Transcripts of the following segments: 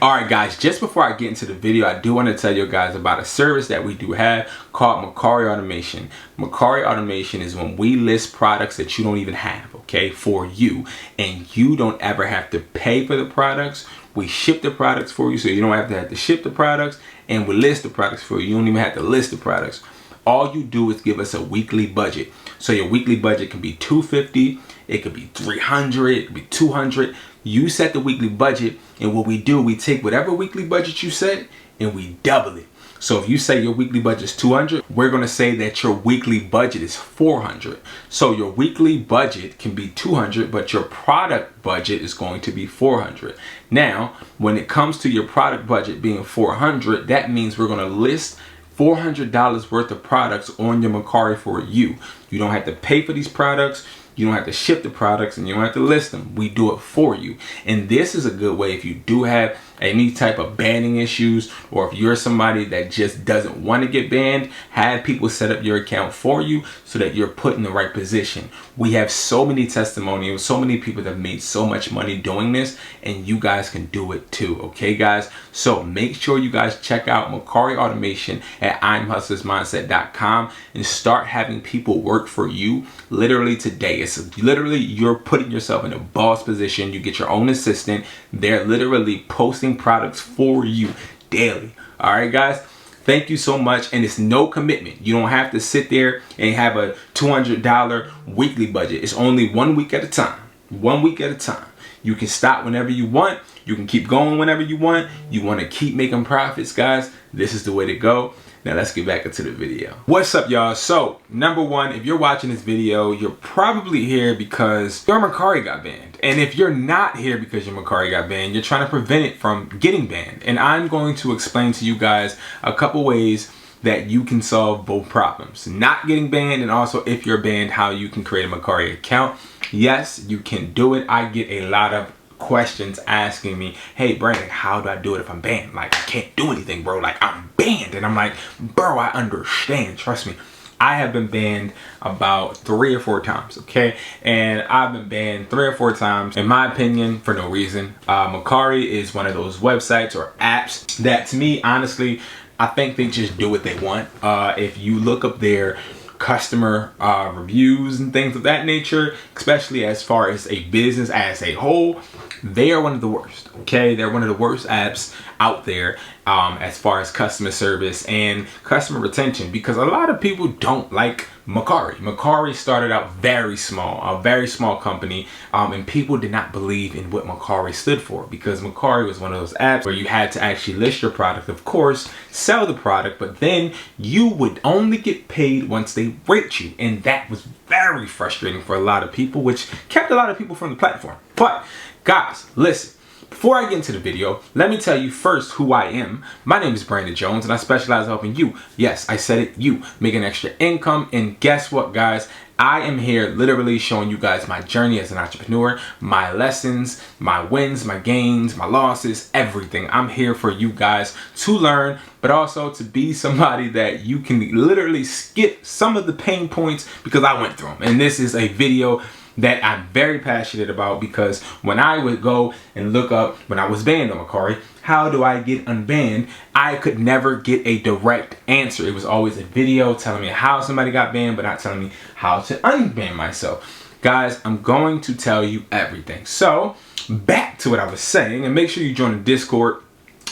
Alright guys, just before I get into the video, I do want to tell you guys about a service that we do have called Mercari Automation. Mercari Automation is when we list products that you don't even have, okay, for you, and you don't ever have to pay for the products. We ship the products for you, so you don't have to ship the products, and we list the products for you. You don't even have to list the products. All you do is give us a weekly budget. So your weekly budget can be $250, it could be $300, it could be $200. You set the weekly budget, and what we do, we take whatever weekly budget you set and we double it. So if you say your weekly budget is $200, we're going to say that your weekly budget is $400. So your weekly budget can be $200, but your product budget is going to be $400. Now, when it comes to your product budget being $400, that means we're going to list $400 worth of products on your Mercari for you. You don't have to pay for these products. You don't have to ship the products, and you don't have to list them. We do it for you. And this is a good way if you do have any type of banning issues, or if you're somebody that just doesn't want to get banned, have people set up your account for you so that you're put in the right position. We have so many testimonials, so many people that have made so much money doing this, and you guys can do it too, okay guys? So make sure you guys check out Mercari Automation at I'mHustlersMindset.com and start having people work for you literally today. It's literally you're putting yourself in a boss position. You get your own assistant. They're literally posting products for you daily. All right guys, thank you so much. And it's no commitment. You don't have to sit there and have a $200 weekly budget. It's only 1 week at a time. 1 week at a time. You can stop whenever you want. You can keep going whenever you want. You want to keep making profits, guys. This is the way to go. Now let's get back into the video. What's up, y'all? So number one, if you're watching this video, you're probably here because your Mercari got banned. And if you're not here because your Mercari got banned, you're trying to prevent it from getting banned. And I'm going to explain to you guys a couple ways that you can solve both problems. Not getting banned, and also if you're banned, how you can create a Mercari account. Yes, you can do it. I get a lot of questions asking me, hey Brandon, how do I do it if I'm banned? Like, I can't do anything, bro. Like, I'm banned. And I'm like, bro, I understand. Trust me. I have been banned about 3 or 4 times, okay? And I've been banned 3 or 4 times, in my opinion, for no reason. Mercari is one of those websites or apps that, to me, honestly, I think they just do what they want. If you look up their customer reviews and things of that nature, especially as far as a business as a whole, they are one of the worst, okay? They're one of the worst apps out there as far as customer service and customer retention, because a lot of people don't like Mercari. Mercari started out very small, a very small company, and people did not believe in what Mercari stood for, because Mercari was one of those apps where you had to actually list your product, of course, sell the product, but then you would only get paid once they rate you, and that was very frustrating for a lot of people, which kept a lot of people from the platform. But guys, listen. Before I get into the video, let me tell you first who I am. My name is Brandon Jones, and I specialize in helping you, yes, I said it, you, make an extra income. And guess what, guys? I am here literally showing you guys my journey as an entrepreneur, my lessons, my wins, my gains, my losses, everything. I'm here for you guys to learn, but also to be somebody that you can literally skip some of the pain points, because I went through them. And this is a video that I'm very passionate about, because when I would go and look up, when I was banned on Mercari, how do I get unbanned, I could never get a direct answer. It was always a video telling me how somebody got banned, but not telling me how to unban myself. Guys, I'm going to tell you everything. So back to what I was saying, and make sure you join the Discord.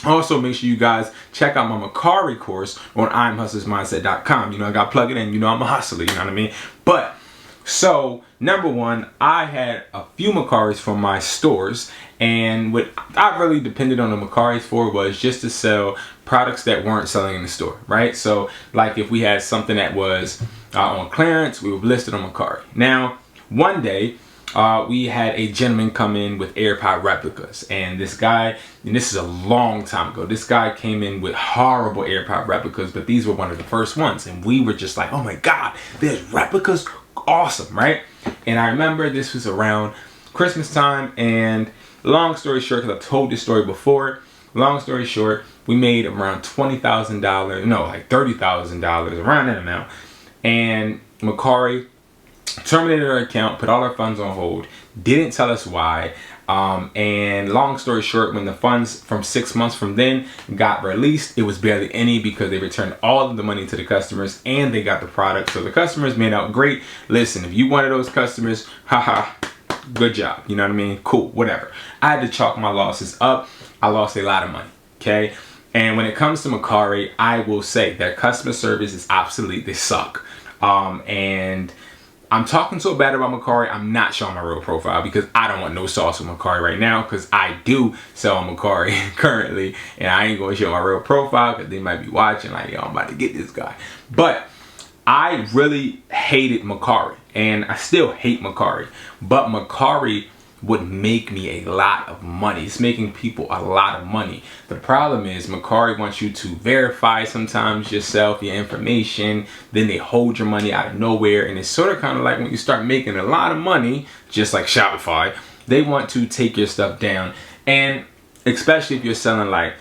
Also, make sure you guys check out my Mercari course on I'mHustlersMindset.com. You know, I got to plug it in. You know, I'm a hustler, you know what I mean? But so, number one, I had a few Mercaris from my stores, and what I really depended on the Mercaris for was just to sell products that weren't selling in the store, right? So, like if we had something that was on clearance, we would list it on Mercari. Now, one day, we had a gentleman come in with AirPod replicas, and this guy, and this is a long time ago, this guy came in with horrible AirPod replicas, but these were one of the first ones, and we were just like, oh my God, there's replicas? Awesome, right? And I remember this was around Christmas time, and long story short, because I've told this story before, long story short, we made around $20,000, no, like $30,000, around that amount, and Mercari terminated our account, put all our funds on hold, didn't tell us why. And long story short, when the funds from 6 months from then got released, it was barely any because they returned all of the money to the customers and they got the product. So the customers made out great. Listen, if you one of those customers, haha, good job. You know what I mean? Cool, whatever. I had to chalk my losses up. I lost a lot of money, okay? And when it comes to Mercari, I will say that customer service is obsolete. They suck. And I'm talking so bad about Mercari, I'm not showing my real profile because I don't want no sauce with Mercari right now, because I do sell on Mercari currently, and I ain't gonna show my real profile because they might be watching like, yo, I'm about to get this guy. But I really hated Mercari, and I still hate Mercari, but Mercari would make me a lot of money. It's making people a lot of money. The problem is Mercari wants you to verify sometimes yourself, your information, then they hold your money out of nowhere, and it's sort of kind of like when you start making a lot of money, just like Shopify, they want to take your stuff down. And especially if you're selling like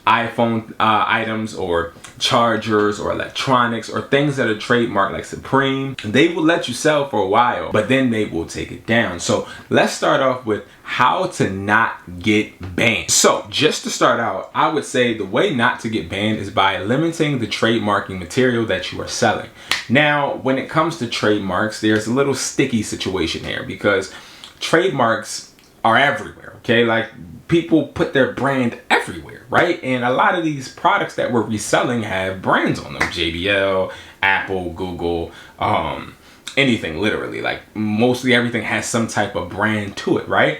iPhone items or chargers or electronics or things that are trademarked like Supreme, they will let you sell for a while, but then they will take it down. So let's start off with how to not get banned. So just to start out, I would say the way not to get banned is by limiting the trademarking material that you are selling. Now, when it comes to trademarks, there's a little sticky situation here because trademarks are everywhere, okay? Like, people put their brand everywhere, right? And a lot of these products that we're reselling have brands on them. JBL, Apple, Google, anything literally. Like, mostly everything has some type of brand to it, right?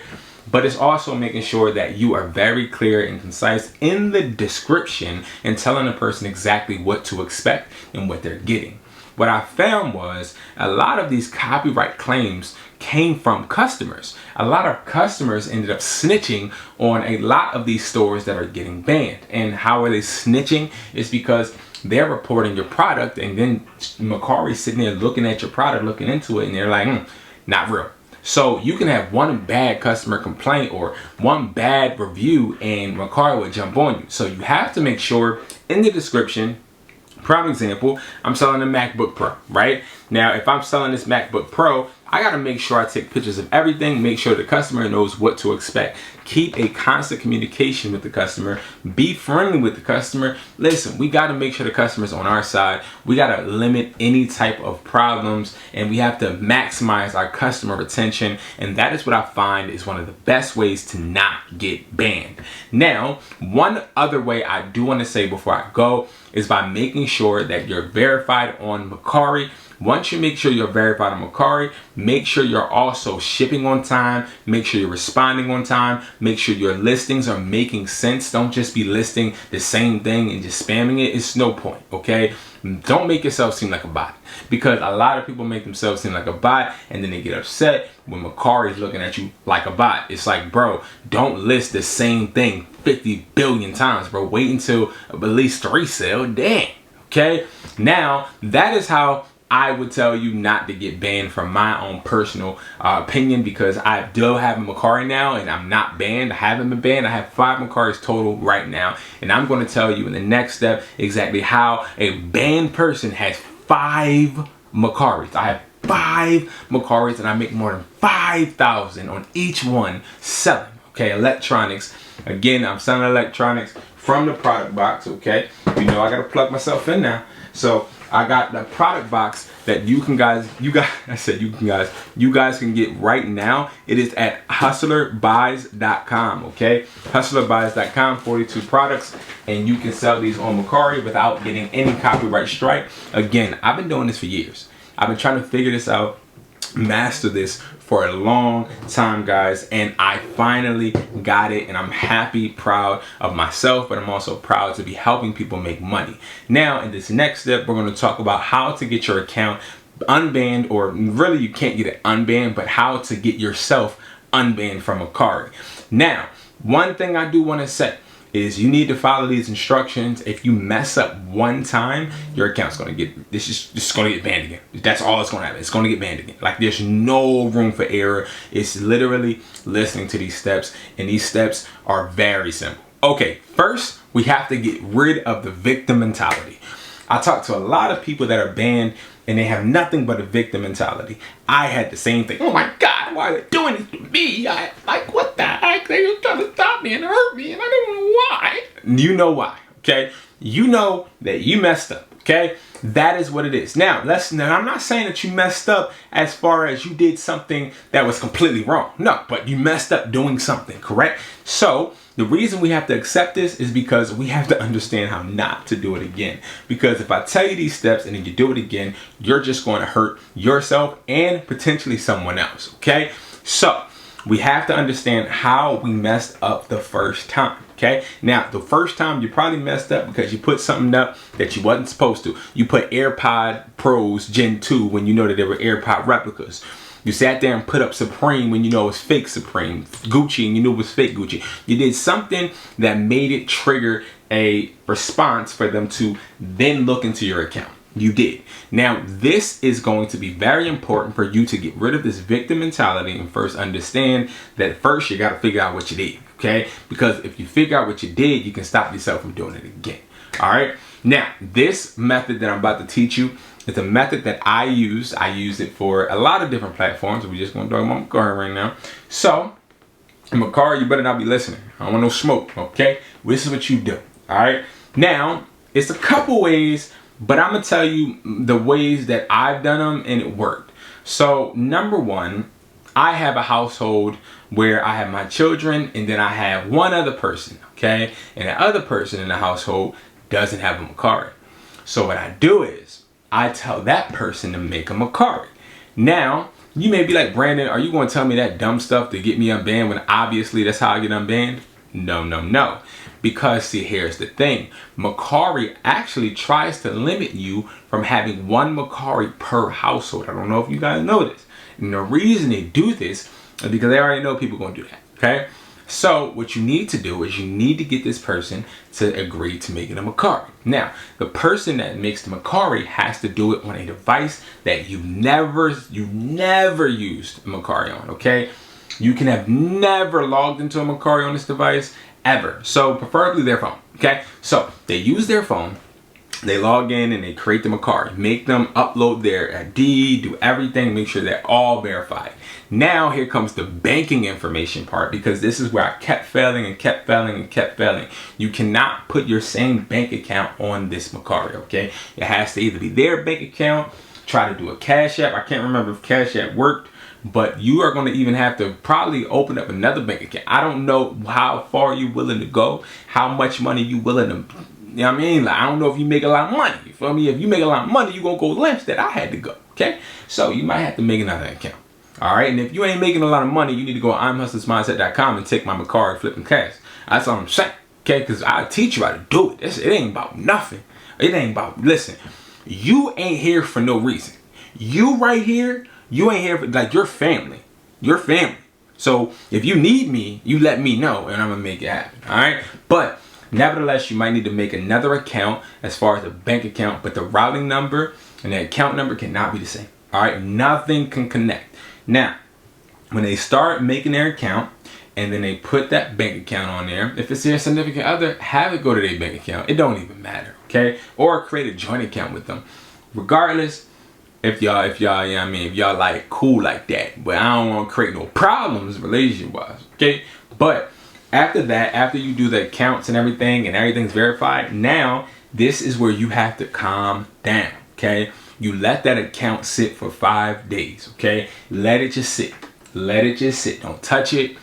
But it's also making sure that you are very clear and concise in the description and telling the person exactly what to expect and what they're getting. What I found was a lot of these copyright claims came from customers. A lot of customers ended up snitching on a lot of these stores that are getting banned. And how are they snitching? It's because they're reporting your product, and then Mercari's sitting there looking at your product, looking into it, and they're like, not real. So you can have one bad customer complaint or one bad review and Mercari will jump on you. So you have to make sure in the description. Prime example, I'm selling a MacBook Pro, right? Now, if I'm selling this MacBook Pro, I gotta make sure I take pictures of everything, make sure the customer knows what to expect. Keep a constant communication with the customer, be friendly with the customer. Listen, we gotta make sure the customer's on our side. We gotta limit any type of problems, and we have to maximize our customer retention. And that is what I find is one of the best ways to not get banned. Now, one other way I do wanna say before I go is by making sure that you're verified on Mercari. Once you make sure you're verified on Mercari, make sure you're also shipping on time, make sure you're responding on time, make sure your listings are making sense. Don't just be listing the same thing and just spamming it. It's no point, okay? Don't make yourself seem like a bot, because a lot of people make themselves seem like a bot and then they get upset when Mercari is looking at you like a bot. It's like, bro, don't list the same thing 50 billion times, bro. Wait until at least 3 sell. Dang. Okay? Now, that is how I would tell you not to get banned from my own personal opinion, because I do have a Mercari now and I'm not banned. I haven't been banned. I have 5 Mercaris total right now. And I'm going to tell you in the next step exactly how a banned person has 5 Mercaris. I have 5 Mercaris and I make more than 5,000 on each one selling. Okay, electronics. Again, I'm selling electronics from the product box. Okay, you know I gotta plug myself in now. So I got the product box that you guys can get right now. It is at hustlerbuys.com. Okay, hustlerbuys.com, 42 products, and you can sell these on Mercari without getting any copyright strike. Again, I've been doing this for years. I've been trying to figure this out, master this for a long time, guys, and I finally got it, and I'm happy, proud of myself, but I'm also proud to be helping people make money. Now, in this next step, we're going to talk about how to get your account unbanned, or really you can't get it unbanned, but how to get yourself unbanned from Mercari. Now, one thing I do want to say is you need to follow these instructions. If you mess up one time, your account's gonna get, this is gonna get banned again. That's all it's gonna happen. It's gonna get banned again. Like, there's no room for error. It's literally listening to these steps, and these steps are very simple. Okay, first, we have to get rid of the victim mentality. I talk to a lot of people that are banned and they have nothing but a victim mentality. I had the same thing. Oh my God, why are they doing this to me? Like, what the heck? They were trying to stop me and hurt me and I don't know why. You know why, okay? You know that you messed up, okay? That is what it is. Now, I'm not saying that you messed up as far as you did something that was completely wrong. No, but you messed up doing something, correct? So the reason we have to accept this is because we have to understand how not to do it again. Because if I tell you these steps and then you do it again, you're just going to hurt yourself and potentially someone else, okay? So we have to understand how we messed up the first time. Okay, now the first time you probably messed up because you put something up that you wasn't supposed to. You put AirPod Pros Gen 2 when you know that they were AirPod replicas. You sat there and put up Supreme when you know it was fake Supreme. Gucci and you knew it was fake Gucci. You did something that made it trigger a response for them to then look into your account. You did. Now, this is going to be very important for you to get rid of this victim mentality and first understand that first you got to figure out what you did, okay? Because if you figure out what you did, you can stop yourself from doing it again, all right? Now, this method that I'm about to teach you is a method that I use. I use it for a lot of different platforms. We're just going to talk about Mercari right now. So, Mercari, you better not be listening. I don't want no smoke, okay? This is what you do, all right? Now, it's a couple ways, but I'm going to tell you the ways that I've done them and it worked. So number one, I have a household where I have my children and then I have one other person, okay? And the other person in the household doesn't have a Mercari. So what I do is I tell that person to make a Mercari. Now, you may be like, Brandon, are you going to tell me that dumb stuff to get me unbanned when obviously that's how I get unbanned? No, no, no. Because see, here's the thing. Mercari actually tries to limit you from having one Mercari per household. I don't know if you guys know this. And the reason they do this is because they already know people are going to do that, okay? So what you need to do is you need to get this person to agree to making a Mercari. Now, the person that makes the Mercari has to do it on a device that you never used Mercari on, okay? You can have never logged into a Mercari on this device ever. So preferably their phone, okay? So they use their phone, they log in and they create the Mercari, make them upload their ID, do everything, make sure they're all verified. Now here comes the banking information part, because this is where I kept failing and kept failing and kept failing. You cannot put your same bank account on this Mercari, okay? It has to either be their bank account, try to do a Cash App. I can't remember if Cash App worked, but you are going to even have to probably open up another bank account. I don't know how far you're willing to go, how much money you willing to, you know what I mean? Like, I don't know if you make a lot of money. You feel me? If you make a lot of money, you're going to go lengths that I had to go, okay? So you might have to make another account, all right? And if you ain't making a lot of money, you need to go to imhustlersmindset.com and take my Mercari flipping cash. That's all I'm saying, okay? Because I'll teach you how to do it. It ain't about nothing. It ain't about, listen, you ain't here for no reason. You right here, you ain't here for, like, your family. Your family. So if you need me, you let me know and I'm gonna make it happen. All right. But nevertheless, you might need to make another account as far as a bank account, but the routing number and the account number cannot be the same. All right. Nothing can connect. Now, when they start making their account and then they put that bank account on there, if it's their significant other, have it go to their bank account. It don't even matter. Okay. Or create a joint account with them. Regardless, if y'all, you know what I mean, if y'all like cool like that, but I don't want to create no problems relationship wise, okay? But after that, after you do the accounts and everything's verified, now this is where you have to calm down, okay? You let that account sit for 5 days, okay? Let it just sit. Let it just sit. Don't touch it.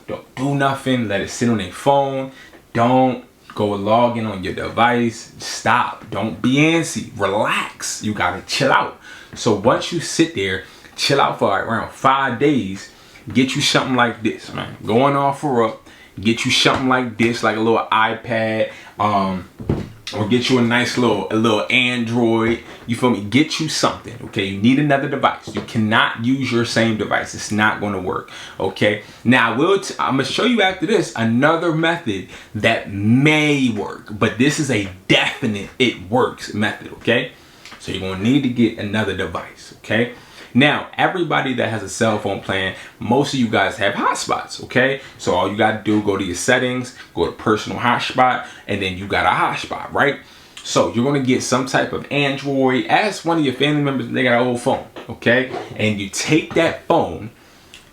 Don't do nothing. Let it sit on their phone. Don't go log in on your device. Stop. Don't be antsy. Relax. You gotta chill out. So once you sit there, chill out for around 5 days, get you something like this, man. Going off for up, get you something like this, like a little iPad, or get you a nice little Android. You feel me? Get you something, okay? You need another device. You cannot use your same device. It's not going to work, okay? Now, I'm going to show you after this another method that may work, but this is a definite it works method, okay? So you're going to need to get another device, okay? Now, everybody that has a cell phone plan, most of you guys have hotspots, okay? So all you got to do, go to your settings, go to personal hotspot, and then you got a hotspot, right? So you're going to get some type of Android. Ask one of your family members if they got an old phone, okay? And you take that phone,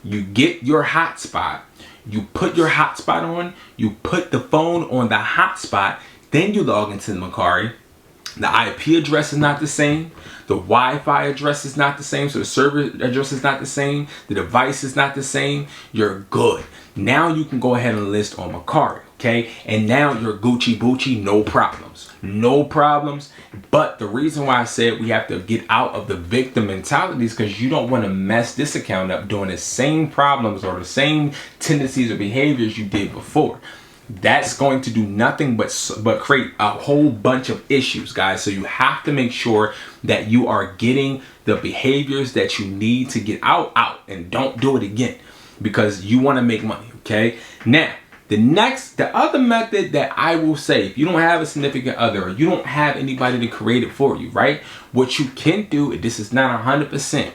you get your hotspot, you put your hotspot on, you put the phone on the hotspot, then you log into the Mercari. The IP address is not the same. The Wi-Fi address is not the same. So the server address is not the same. The device is not the same. You're good. Now you can go ahead and list on Mercari, okay? And now you're Gucci Bucci, no problems. No problems. But the reason why I said we have to get out of the victim mentality is because you don't want to mess this account up doing the same problems or the same tendencies or behaviors you did before. That's going to do nothing but create a whole bunch of issues, guys. So you have to make sure that you are getting the behaviors that you need to get out, and don't do it again, because you want to make money, okay? Now, the other method that I will say, if you don't have a significant other or you don't have anybody to create it for you, right? What you can do, this is not 100%,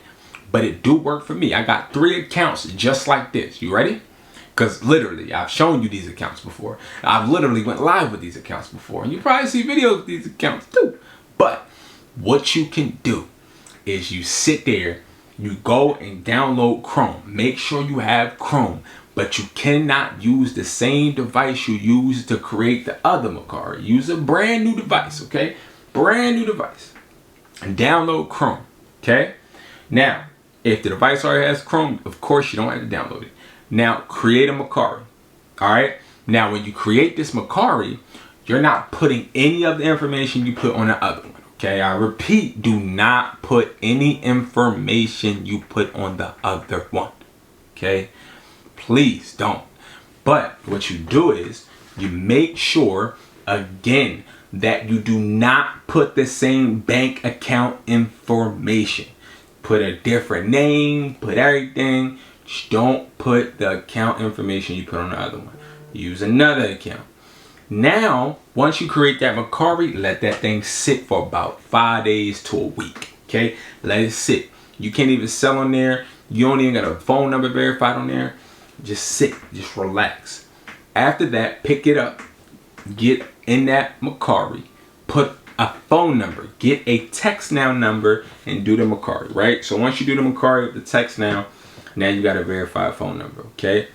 but it do work for me. I got 3 accounts just like this. You ready? Because literally, I've shown you these accounts before. I've literally went live with these accounts before. And you probably see videos with these accounts too. But what you can do is you sit there, you go and download Chrome. Make sure you have Chrome. But you cannot use the same device you used to create the other Mercari. Use a brand new device, okay? Brand new device. And download Chrome, okay? Now, if the device already has Chrome, of course you don't have to download it. Now, create a Mercari, all right? Now, when you create this Mercari, you're not putting any of the information you put on the other one, okay? I repeat, do not put any information you put on the other one, okay? Please don't. But what you do is you make sure, again, that you do not put the same bank account information. Put a different name, put everything. Just don't put the account information you put on the other one. Use another account. Now, once you create that Mercari, let that thing sit for about 5 days to a week. Okay? Let it sit. You can't even sell on there. You don't even got a phone number verified on there. Just sit. Just relax. After that, pick it up. Get in that Mercari. Put a phone number. Get a text now number and do the Mercari, right? So once you do the Mercari with the text now you got a verified phone number, okay?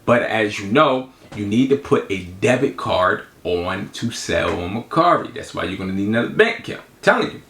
But as you know, you need to put a debit card on to sell on Mercari. That's why you're going to need another bank account. I'm telling you.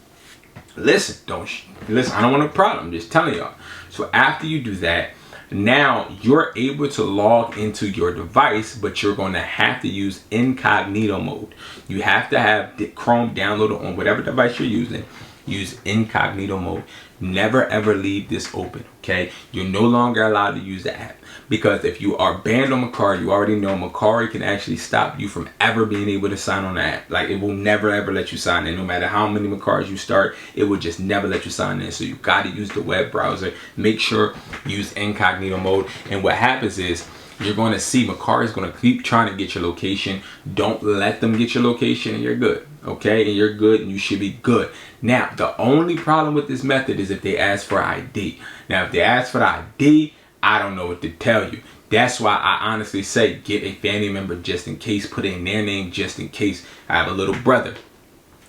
Listen, I don't want a problem. I'm just telling y'all. So after you do that, now you're able to log into your device, but you're going to have to use incognito mode. You have to have the Chrome downloaded on whatever device you're using. Use incognito mode. Never ever leave this open, okay? You're no longer allowed to use the app, because if you are banned on Mercari, you already know Mercari can actually stop you from ever being able to sign on the app. Like, it will never ever let you sign in. No matter how many Mercaris you start, it will just never let you sign in. So you got to use the web browser. Make sure you use incognito mode. And what happens is, you're going to see Mercari is going to keep trying to get your location. Don't let them get your location and you're good. Okay? And you're good and you should be good. Now, the only problem with this method is if they ask for ID. Now, if they ask for the ID, I don't know what to tell you. That's why I honestly say get a family member just in case. Put in their name just in case. I have a little brother.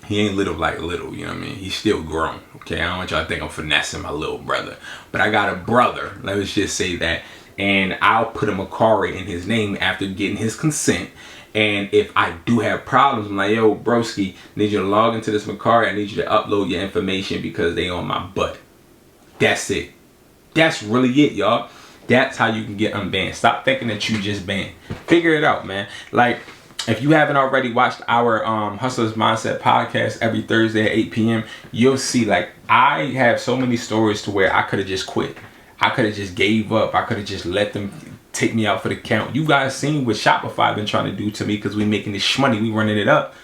He ain't little like little, you know what I mean? He's still grown, okay? I don't want y'all to think I'm finessing my little brother. But I got a brother, let's just say that. And I'll put a Mercari in his name after getting his consent. And if I do have problems, I'm like, yo, broski, need you to log into this Mercari. I need you to upload your information because they on my butt. That's it. That's really it, y'all. That's how you can get unbanned. Stop thinking that you just banned. Figure it out, man. Like, if you haven't already watched our Hustlers Mindset podcast every Thursday at 8 p.m., you'll see, like, I have so many stories to where I could have just quit. I could have just gave up. I could have just let them take me out for the count. You guys seen what Shopify been trying to do to me because we making this money. We running it up.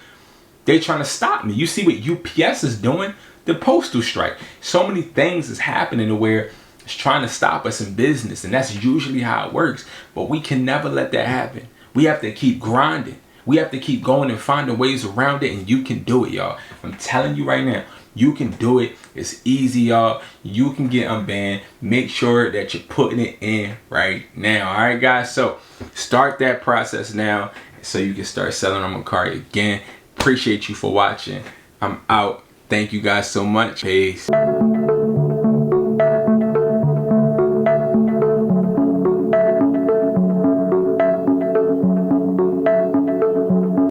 They trying to stop me. You see what UPS is doing? The postal strike. So many things is happening to where it's trying to stop us in business. And that's usually how it works. But we can never let that happen. We have to keep grinding. We have to keep going and finding ways around it. And you can do it, y'all. I'm telling you right now. You can do it. It's easy, y'all. You can get unbanned. Make sure that you're putting it in right now. All right, guys. So start that process now so you can start selling on Mercari again. Appreciate you for watching. I'm out. Thank you guys so much. Peace.